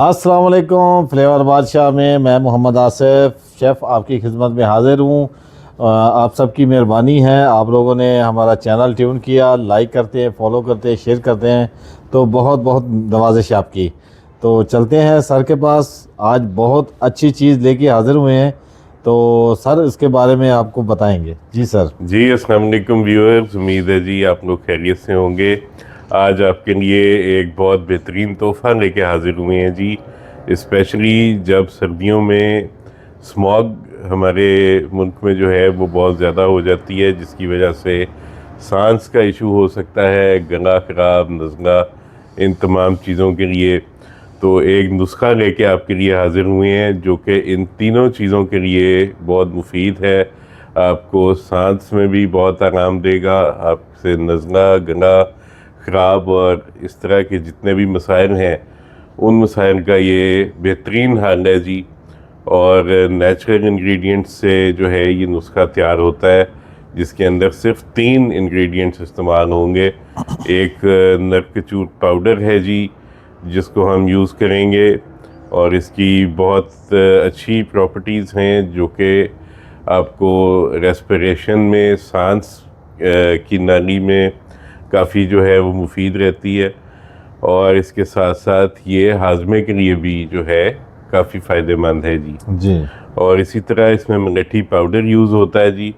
अस्सलाम वालेकुम। फ्लेवर बादशाह में मैं मोहम्मद आसिफ शेफ़ आपकी खिदमत में हाज़िर हूँ। आप सबकी मेहरबानी है, आप लोगों ने हमारा चैनल ट्यून किया, लाइक करते हैं, फॉलो करते हैं, शेयर करते हैं, तो बहुत बहुत नवाजिश आपकी। तो चलते हैं सर के पास। आज बहुत अच्छी चीज़ लेके हाज़िर हुए हैं, तो सर इसके बारे में आपको बताएंगे। जी सर। जी अस्सलाम वालेकुम व्यूअर्स, उम्मीद है जी आप लोग खैरियत से होंगे। आज आपके लिए एक बहुत बेहतरीन तोहफ़ा लेके हाज़िर हुए हैं जी। स्पेशली जब सर्दियों में स्मॉग हमारे मुल्क में जो है वो बहुत ज़्यादा हो जाती है, जिसकी वजह से सांस का इशू हो सकता है, गला ख़राब, नज़ला, इन तमाम चीज़ों के लिए तो एक नुस्खा लेके आपके लिए हाज़िर हुए हैं जो कि इन तीनों चीज़ों के लिए बहुत मुफीद है। आपको सांस में भी बहुत आराम देगा, आपसे नज़ला, गला ख़राब और इस तरह के जितने भी मसाइल हैं उन मसाइल का ये बेहतरीन हल है जी। और नेचुरल इंग्रेडिएंट्स से जो है ये नुस्खा तैयार होता है, जिसके अंदर सिर्फ 3 इंग्रेडिएंट्स इस्तेमाल होंगे। एक नरकचूर पाउडर है जी, जिसको हम यूज़ करेंगे और इसकी बहुत अच्छी प्रॉपर्टीज़ हैं जो कि आपको रेस्पिरेशन में, सांस की नाली में काफ़ी जो है वो मुफीद रहती है और इसके साथ साथ ये हाजमे के लिए भी जो है काफ़ी फ़ायदेमंद है जी। और इसी तरह इसमें मलेठी पाउडर यूज़ होता है जी।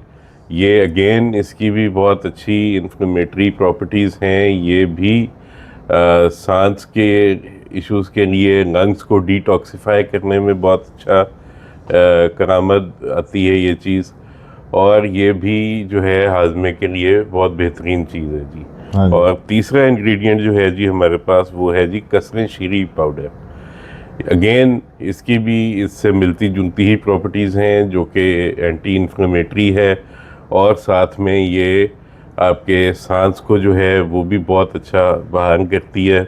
ये अगेन इसकी भी बहुत अच्छी इन्फ्लेमेटरी प्रॉपर्टीज़ हैं। ये भी सांस के इश्यूज़ के लिए लंग्स को डिटॉक्सिफाई करने में बहुत अच्छा करामद आती है ये चीज़। और ये भी जो है हाजमे के लिए बहुत बेहतरीन चीज़ है जी। और तीसरा इंग्रेडिएंट जो है जी हमारे पास वो है जी कसरे शीरी पाउडर। अगेन इसकी भी इससे मिलती जुलती ही प्रॉपर्टीज़ हैं जो कि एंटी इन्फ्लेमेटरी है और साथ में ये आपके सांस को जो है वो भी बहुत अच्छा बहाल करती है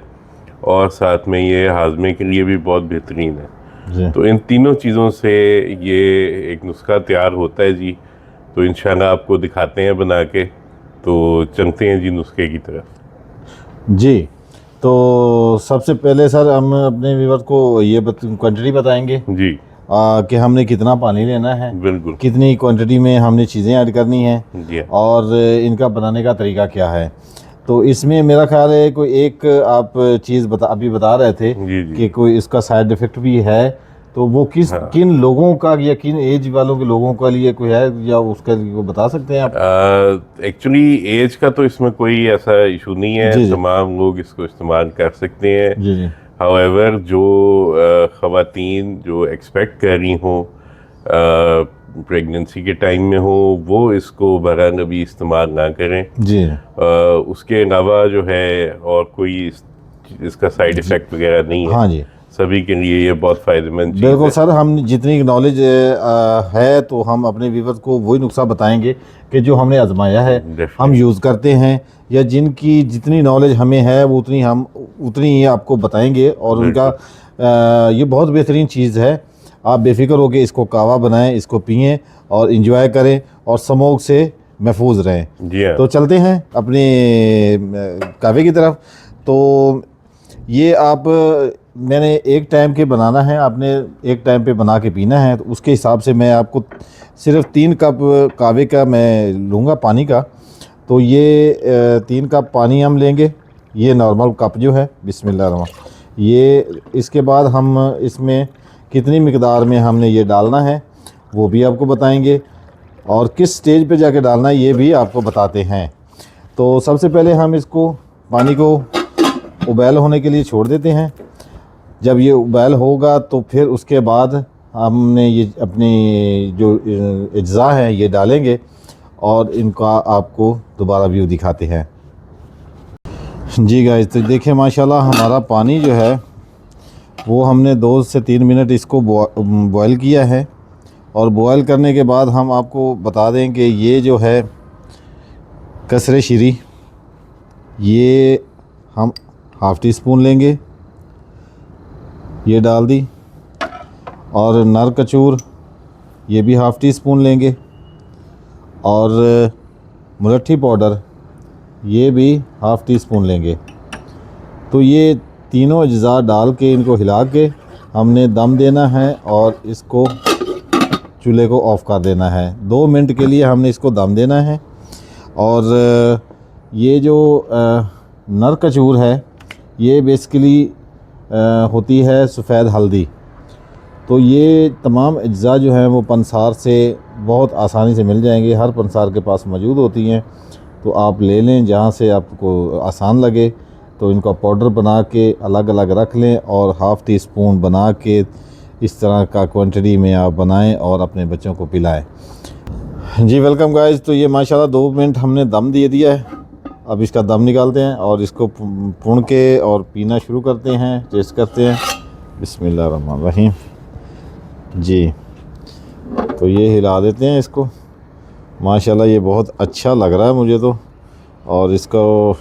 और साथ में ये हाजमे के लिए भी बहुत बेहतरीन है। तो इन तीनों चीज़ों से ये एक नुस्खा तैयार होता है जी। तो इंशाल्लाह आपको दिखाते हैं बना के, तो चलते हैं जी नुस्खे की तरफ। जी, तो सबसे पहले सर हम अपने व्यूअर को ये क्वांटिटी बताएंगे जी कि हमने कितना पानी लेना है, बिल्कुल, कितनी क्वांटिटी में हमने चीज़ें ऐड करनी हैं जी और इनका बनाने का तरीका क्या है। तो इसमें मेरा ख्याल है कोई एक आप चीज़ अभी बता रहे थे जी जी कि कोई इसका साइड इफ़ेक्ट भी है, तो वो किन लोगों का या किन एज वालों के लोगों के लिए कोई है या उसके लिए बता सकते हैं आप? एक्चुअली एज का तो इसमें कोई ऐसा इशू नहीं है, जी जी तमाम लोग इसको इस्तेमाल कर सकते हैं। जी जी हाउएवर जो ख़वातीन जो एक्सपेक्ट कर रही हों, प्रेगनेंसी के टाइम में हो, वो इसको बरान अभी इस्तेमाल ना करें जी उसके अलावा जो है और कोई इसका साइड इफ़ेक्ट वगैरह नहीं है। हाँ जी, सभी के लिए ये बहुत फ़ायदेमंद चीज़ बिल्कुल है। सर। हम जितनी नॉलेज है तो हम अपने व्यूवर्स को वही नुस्खा बताएंगे कि जो हमने आजमाया है, हम यूज़ करते हैं, या जिनकी जितनी नॉलेज हमें है वो उतनी ही आपको बताएंगे। और उनका ये बहुत बेहतरीन चीज़ है। आप बेफिक्र होकर इसको कावा बनाएं, इसको पिएं और इंजॉय करें और स्मोक से महफूज रहें। जी हाँ। तो चलते हैं अपने कावे की तरफ। तो ये मैंने एक टाइम के बनाना है, आपने एक टाइम पे बना के पीना है, तो उसके हिसाब से मैं आपको सिर्फ 3 कप कावे का मैं लूँगा पानी का। तो ये 3 कप पानी हम लेंगे, ये नॉर्मल कप जो है। बिस्मिल्लाह रहमान। ये इसके बाद हम इसमें कितनी मिकदार में हमने ये डालना है वो भी आपको बताएंगे और किस स्टेज पे जाके डालना है ये भी आपको बताते हैं। तो सबसे पहले हम इसको पानी को उबाल होने के लिए छोड़ देते हैं। जब ये उबाल होगा तो फिर उसके बाद हमने ये अपनी जो अज्जा हैं ये डालेंगे और इनका आपको दोबारा व्यू दिखाते हैं। जी गाइस, तो देखिए माशाल्लाह हमारा पानी जो है वो हमने 2 से 3 मिनट इसको बॉयल किया है। और बॉयल करने के बाद हम आपको बता दें कि ये जो है कसरे शीरी, ये हम हाफ़ टी स्पून लेंगे, ये डाल दी। और नर कचूर ये भी हाफ़ टी स्पून लेंगे और मुलट्ठी पाउडर ये भी हाफ़ टी स्पून लेंगे। तो ये तीनों अज्जा डाल के इनको हिला के हमने दम देना है और इसको चूल्हे को ऑफ़ कर देना है। 2 मिनट के लिए हमने इसको दम देना है। और ये जो नर कचूर है ये बेसिकली होती है सफ़ेद हल्दी। तो ये तमाम अज्जा जो हैं वो पंसार से बहुत आसानी से मिल जाएंगे, हर पंसार के पास मौजूद होती हैं। तो आप ले लें जहाँ से आपको आसान लगे। तो इनका पाउडर बना के अलग अलग रख लें और हाफ़ टी स्पून बना के इस तरह का क्वांटिटी में आप बनाएं और अपने बच्चों को पिलाएं। जी वेलकम गाइस। तो ये माशाल्लाह 2 मिनट हमने दम दे दिया है। अब इसका दम निकालते हैं और इसको पुन के और पीना शुरू करते हैं, टेस्ट करते हैं। बिस्मिल्लाहिर्रहमानिर्रहीम जी। तो ये हिला देते हैं इसको। माशाल्लाह ये बहुत अच्छा लग रहा है मुझे तो। और इसको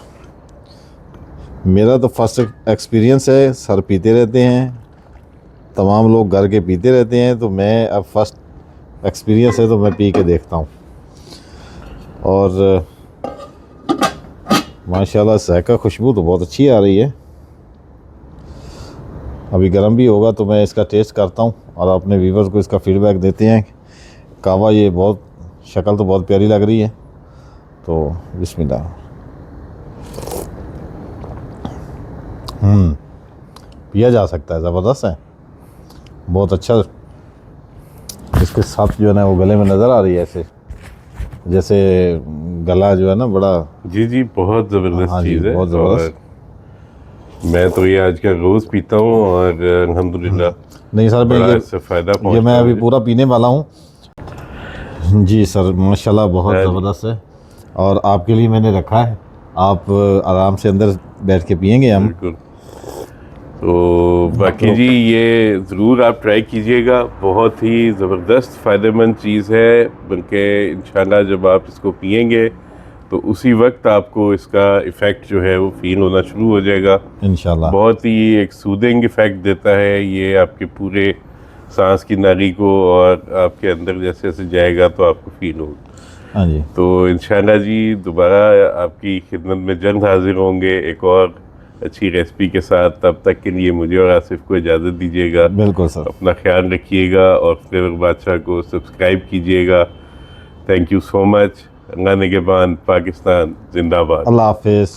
मेरा तो फर्स्ट एक्सपीरियंस है, सर पीते रहते हैं, तमाम लोग घर के पीते रहते हैं, तो मैं अब फर्स्ट एक्सपीरियंस है तो मैं पी के देखता हूँ। और माशाल्लाह जायका खुशबू तो बहुत अच्छी आ रही है। अभी गर्म भी होगा तो मैं इसका टेस्ट करता हूँ और अपने व्यूवर्स को इसका फीडबैक देते हैं। कहवा ये बहुत शक्ल तो बहुत प्यारी लग रही है। तो बिस्मिल्लाह। पिया जा सकता है, ज़बरदस्त है, बहुत अच्छा। इसके साथ जो है ना वो गले में नज़र आ रही है ऐसे, जैसे गला जो है ना बड़ा। जी जी, बहुत ज़बरदस्त हाँ जी, चीज़ है। बहुत ज़बरदस्त। और मैं तो ये आज का रोज़ पीता हूँ और अल्हम्दुलिल्लाह नहीं सर, मैं बड़ा इससे फ़ायदा ये पहुँचता मैं है अभी मुझे। पूरा पीने वाला हूँ। जी सर, माशाल्लाह बहुत हाँ जी। ज़बरदस्त है। और आपके लिए मैंने रखा है, आप आराम से अंदर बैठ के पियेंगे हम। बिल्कुल। तो बाकी जी ये ज़रूर आप ट्राई कीजिएगा, बहुत ही ज़बरदस्त फ़ायदेमंद चीज़ है। बल्कि इंशाल्लाह जब आप इसको पिएंगे तो उसी वक्त आपको इसका इफ़ेक्ट जो है वो फील होना शुरू हो जाएगा इंशाल्लाह। बहुत ही एक सूदिंग इफ़ेक्ट देता है ये आपके पूरे सांस की नाली को, और आपके अंदर जैसे जैसे जाएगा तो आपको फील होगा। हाँ जी। तो इंशाल्लाह जी दोबारा आपकी खिदमत में जल्द हाजिर होंगे एक और अच्छी रेसिपी के साथ। तब तक के लिए मुझे और आसिफ को इजाज़त दीजिएगा। बिल्कुल सर। अपना ख्याल रखिएगा और फ्लेवर बादशाह को सब्सक्राइब कीजिएगा। Thank you so much. Allah निगहबान, पाकिस्तान जिंदाबाद। अल्लाह हाफिज़।